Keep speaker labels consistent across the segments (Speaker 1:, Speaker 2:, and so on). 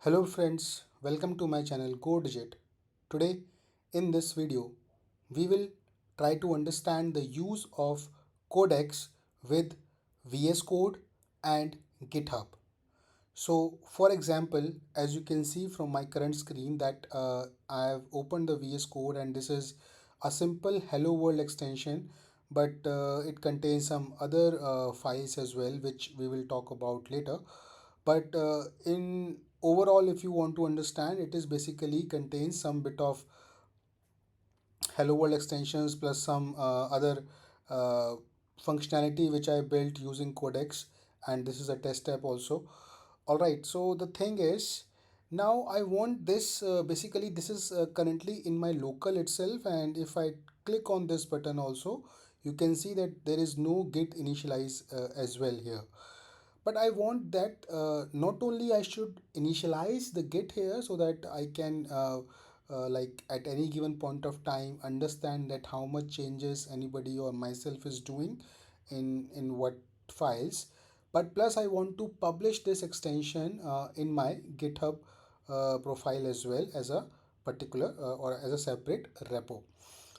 Speaker 1: Hello friends, welcome to my channel Digit. Today in this video we will try to understand the use of Codex with VS Code and GitHub. So for example, as you can see from my current screen that I have opened the VS Code and this is a simple Hello World extension, but it contains some other files as well which we will talk about later. But in overall, if you want to understand, it is basically contains some bit of hello world extensions plus some other uh, functionality which I built using Codex, and this is a test app also. All right, so the thing is, now I want this basically this is currently in my local itself, and if I click on this button also, you can see that there is no git initialize as well here. But I want that not only I should initialize the git here so that I can like at any given point of time understand that how much changes anybody or myself is doing in what files, but plus I want to publish this extension in my GitHub profile as well as a particular or as a separate repo.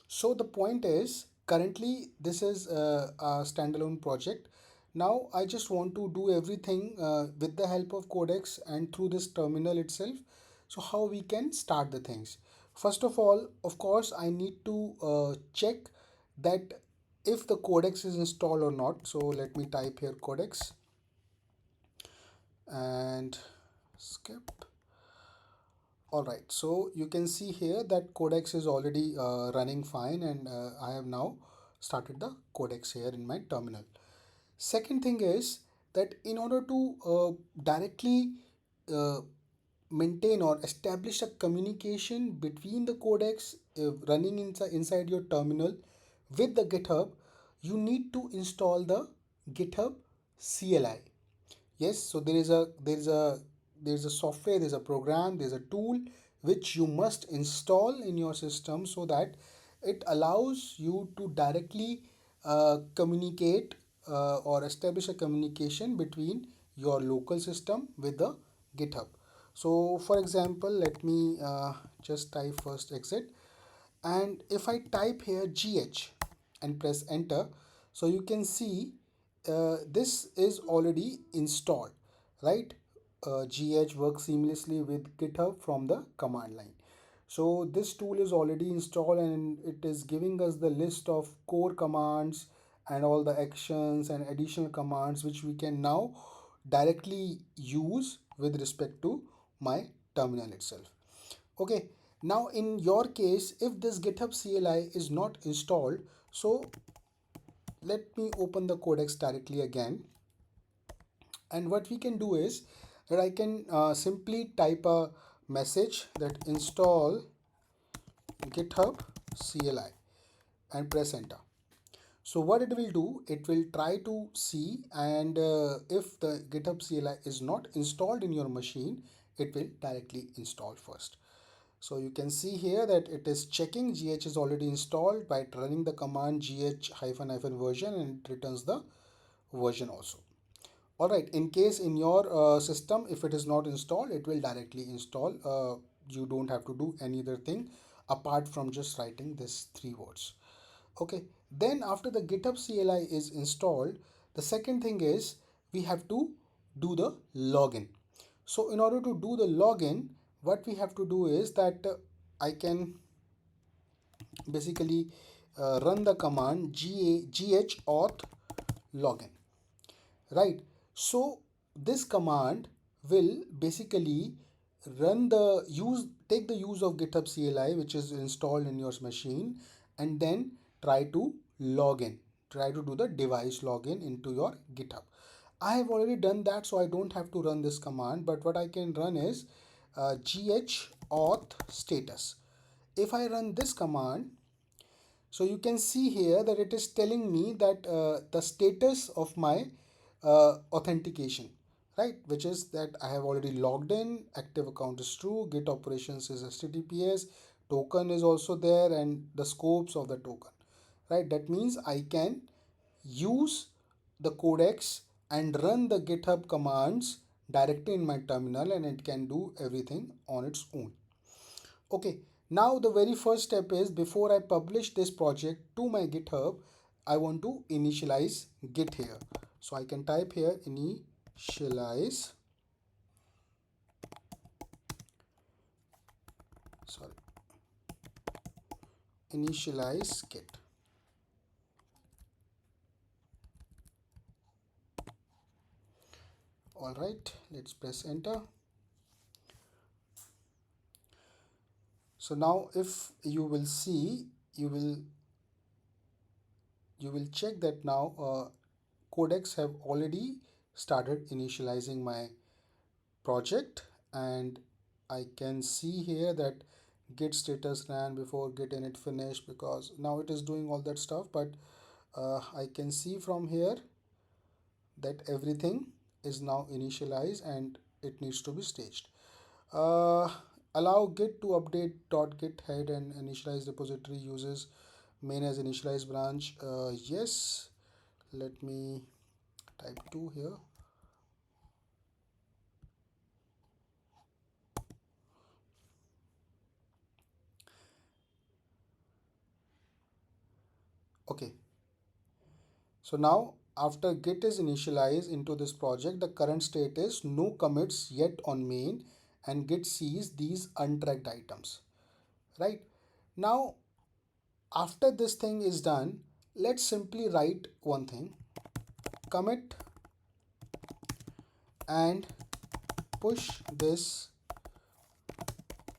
Speaker 1: So the point is, currently this is a standalone project. Now I just want to do everything with the help of Codex and through this terminal itself. So how we can start the things? First of all, of course, I need to check that if the Codex is installed or not. So let me type here Codex and skip. All right, so you can see here that Codex is already running fine, and I have now started the Codex here in my terminal. Second thing is that in order to directly uh, maintain or establish a communication between the Codex running inside your terminal with the GitHub, you need to install the GitHub CLI. Yes, so there is a software, there's a program, there's a tool which you must install in your system so that it allows you to directly communicate or establish a communication between your local system with the GitHub. So for example, let me just type first exit, and if I type here gh and press enter, so you can see this is already installed, right? Gh works seamlessly with GitHub from the command line. So this tool is already installed and it is giving us the list of core commands and all the actions and additional commands which we can now directly use with respect to my terminal itself. Okay, now in your case, if this GitHub CLI is not installed, so let me open the Codex directly again. And what we can do is that I can simply type a message that install GitHub CLI and press enter. So what it will do, it will try to see, and if the GitHub CLI is not installed in your machine, it will directly install first. So you can see here that it is checking gh is already installed by running the command gh-version, and it returns the version also. All right, in case in your system, if it is not installed, it will directly install. You don't have to do any other thing apart from just writing this three words. Okay, then after the GitHub CLI is installed, the second thing is we have to do the login. So in order to do the login, what we have to do is that I can basically run the command gh auth login, right? So this command will basically run the use take the use of GitHub CLI which is installed in your machine, and then try to log in, try to do the device login into your GitHub. I have already done that, so I don't have to run this command, but what I can run is gh auth status. If I run this command, so you can see here that it is telling me that the status of my authentication, right? Which is that I have already logged in, active account is true, Git operations is HTTPS, token is also there, and the scopes of the token, right? That means I can use the Codex and run the GitHub commands directly in my terminal and it can do everything on its own. Okay, now the very first step is, before I publish this project to my GitHub, I want to initialize Git here. So I can type here initialize, sorry, initialize Git. All right, let's press enter. So now if you will see, you will check that now Codex have already started initializing my project, and I can see here that git status ran before git init finished, because now it is doing all that stuff. But I can see from here that everything is now initialized and it needs to be staged. uh, Allow git to update .git head and initialize repository uses main as initialize branch. Yes, let me type 2 here. Okay, so now after git is initialized into this project, the current state is no commits yet on main, and git sees these untracked items. Right now, after this thing is done, let's simply write one thing: commit and push this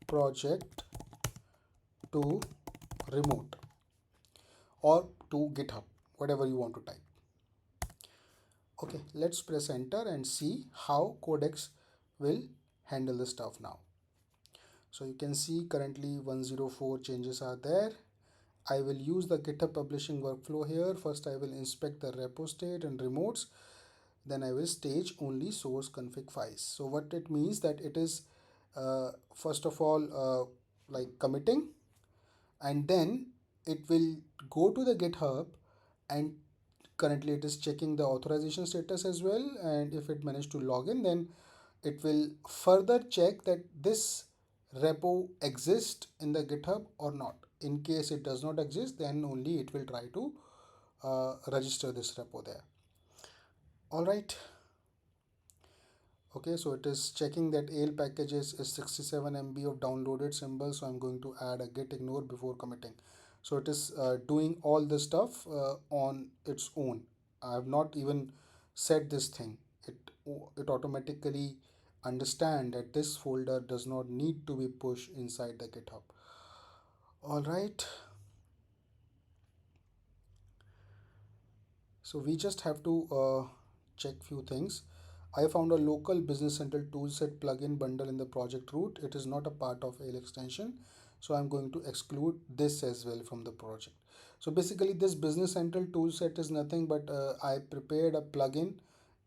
Speaker 1: project to remote or to GitHub, whatever you want to type. Okay, let's press enter and see how Codex will handle the stuff now. So you can see currently 104 changes are there. I will use the GitHub publishing workflow here. First, I will inspect the repo state and remotes. Then I will stage only source config files. So what it means, that it is first of all like committing, and then it will go to the GitHub, and currently it is checking the authorization status as well, and if it managed to log in, then it will further check that this repo exists in the GitHub or not. In case it does not exist, then only it will try to register this repo there. All right. Okay, so it is checking that AL packages is 67 MB of downloaded symbols, so I'm going to add a git ignore before committing. So it is doing all the stuff on its own. I have not even set this thing. It automatically understand that this folder does not need to be pushed inside the GitHub. All right. So we just have to check few things. I found a local Business Central toolset plugin bundle in the project root. It is not a part of AL extension, so I'm going to exclude this as well from the project. So basically, this Business Central toolset is nothing but I prepared a plugin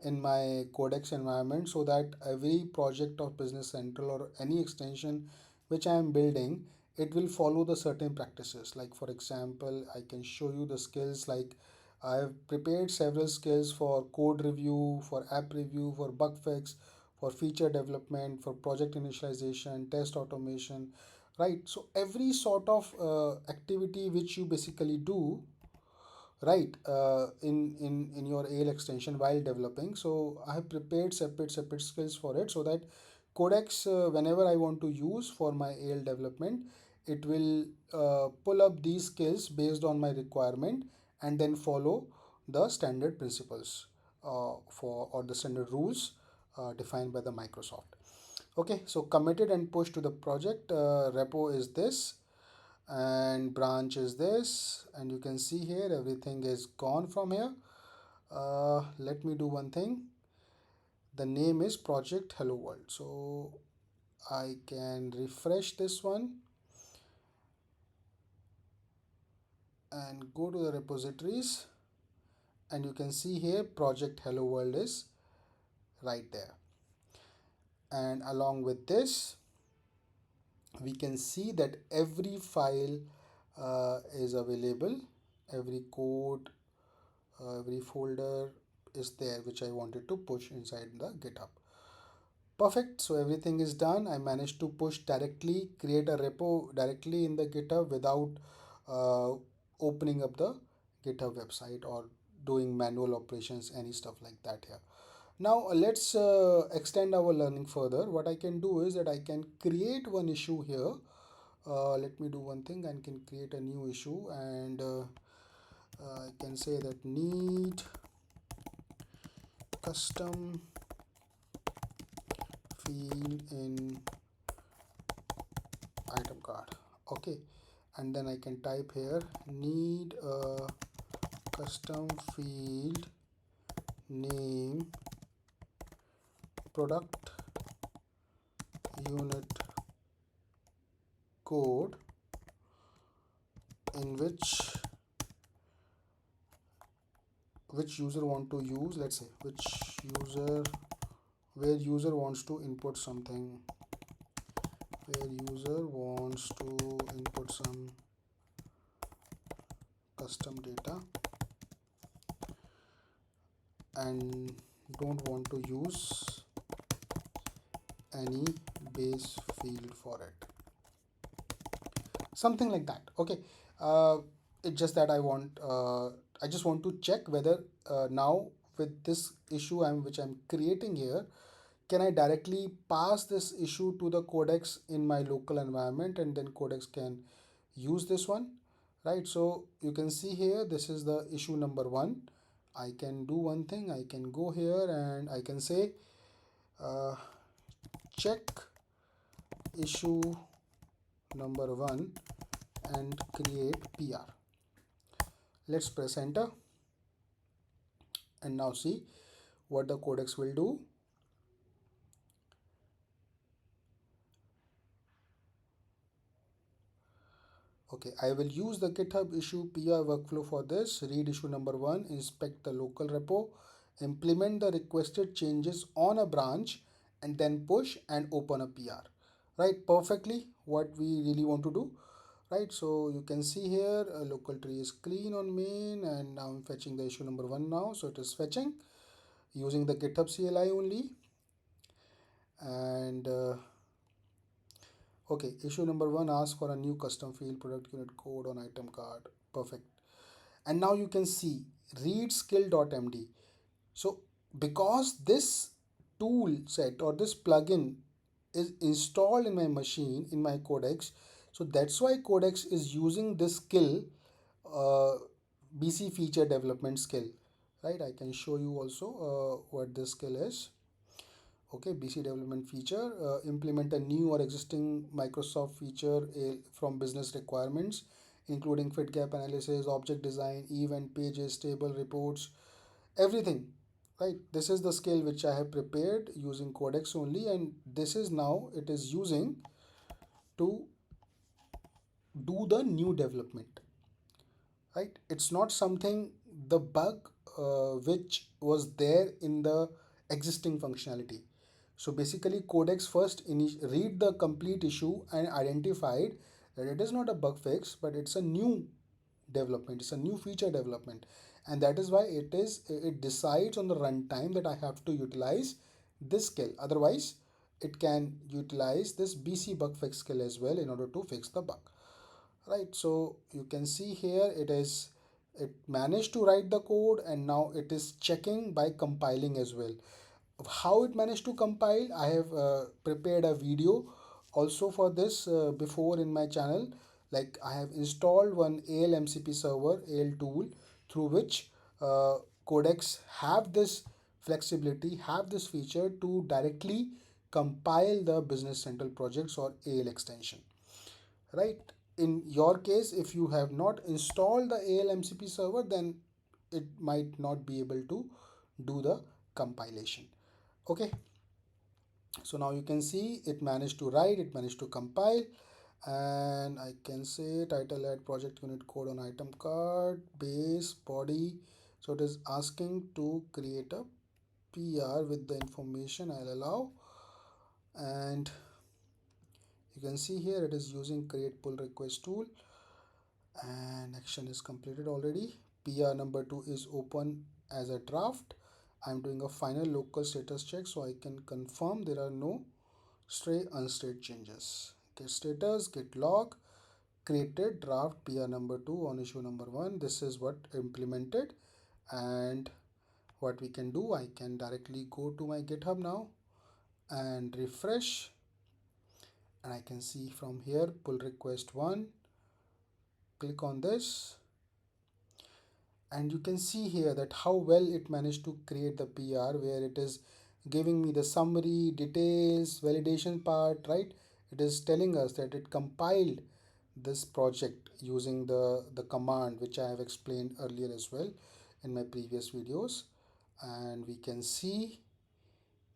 Speaker 1: in my Codex environment, so that every project of Business Central or any extension which I am building, it will follow the certain practices. Like for example, I can show you the skills. Like I have prepared several skills for code review, for app review, for bug fix, for feature development, for project initialization, test automation, right? So every sort of activity which you basically do, right, in your AL extension while developing. So I have prepared separate skills for it, so that Codex, whenever I want to use for my AL development, it will pull up these skills based on my requirement, and then follow the standard principles for or the standard rules defined by the Microsoft. Okay, so committed and pushed to the project. Repo is this, and branch is this, and you can see here everything is gone from here. Let me do one thing. The name is project hello world, so I can refresh this one and go to the repositories, and you can see here project hello world is right there. And along with this, we can see that every file is available, every code, every folder is there which I wanted to push inside the GitHub. Perfect. So everything is done. I managed to push directly, create a repo directly in the GitHub without uh, opening up the GitHub website or doing manual operations, any stuff like that here. Now let's extend our learning further. What I can do is that I can create one issue here. Let me do one thing. I can create a new issue, and I can say that need custom field in item card. Okay, and then I can type here need a custom field name product unit code in which user want to use, let's say which user, where user wants to input something, where user wants to input some custom data and don't want to use any base field for it, something like that. Okay, uh, it's just that I just want to check whether now with this issue which I'm creating here, can I directly pass this issue to the codex in my local environment, and then codex can use this one, right? So you can see here, this is the issue number one. I can do one thing. I can go here and I can say uh, check issue number one and create PR. Let's press enter and now see what the codex will do. Okay, I will use the GitHub issue PR workflow for this. Read issue number one, inspect the local repo, implement the requested changes on a branch, and then push and open a PR. Right, perfectly what we really want to do. Right, so you can see here a local tree is clean on main, and now I'm fetching the issue number one now. So it is fetching using the GitHub CLI only. And okay, issue number one asks for a new custom field product unit code on item card. Perfect. And now you can see read skill.md. So because this tool set or this plugin is installed in my machine, in my codex, so that's why codex is using this skill, uh, BC feature development skill, right? I can show you also what this skill is. Okay, BC development feature, implement a new or existing Microsoft feature from business requirements, including fit gap analysis, object design, event pages, table reports, everything, right? This is the skill which I have prepared using Codex only, and this is now it is using to do the new development, right? It's not something, the bug which was there in the existing functionality. So basically codex first read the complete issue and identified that it is not a bug fix, but it's a new development, it's a new feature development, and that is why it decides on the runtime that I have to utilize this skill. Otherwise it can utilize this BC bug fix skill as well in order to fix the bug, right? So you can see here it managed to write the code, and now it is checking by compiling as well. How it managed to compile, I have prepared a video also for this before in my channel. Like I have installed one ALMCP server, AL tool, through which codex have this flexibility, have this feature to directly compile the business central projects or AL extension, right? In your case, if you have not installed the ALMCP server, then it might not be able to do the compilation. Okay, so now you can see it managed to write, it managed to compile, and I can say title add project unit code on item card, base, body. So it is asking to create a PR with the information I'll allow, and you can see here it is using create pull request tool, and action is completed already. PR number 2 is open as a draft. I'm doing a final local status check so I can confirm there are no stray unstayed changes. Git status, git log, created draft PR number 2 on issue number 1. This is what implemented. And what we can do, I can directly go to my GitHub now and refresh, and I can see from here pull request 1, click on this, and you can see here that how well it managed to create the PR, where it is giving me the summary, details, validation part, right? It is telling us that it compiled this project using the command which I have explained earlier as well in my previous videos. And we can see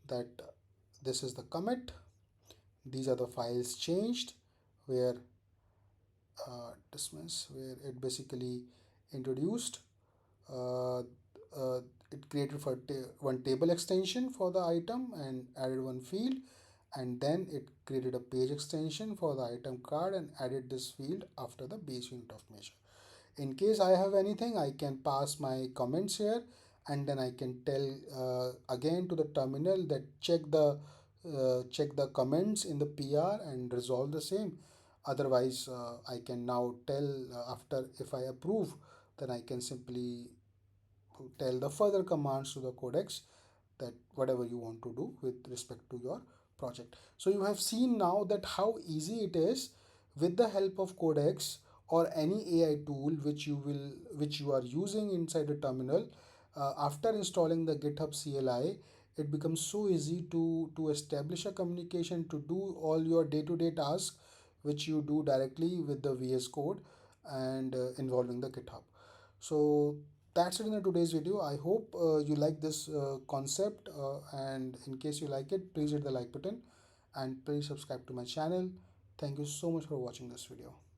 Speaker 1: that this is the commit. These are the files changed, where dismiss, where it basically introduced uh, uh, it created for one table extension for the item and added one field, and then it created a page extension for the item card and added this field after the base unit of measure. In case I have anything, I can pass my comments here, and then I can tell again to the terminal that check the comments in the PR and resolve the same. Otherwise, I can now tell after, if I approve, then I can simply tell the further commands to the codex that whatever you want to do with respect to your project. So you have seen now that how easy it is with the help of codex or any AI tool which you are using inside a terminal. After installing the GitHub CLI, it becomes so easy to establish a communication, to do all your day-to-day tasks which you do directly with the VS Code and involving the GitHub. So that's it in the today's video. I hope you like this concept, and in case you like it, please hit the like button and please subscribe to my channel. Thank you so much for watching this video.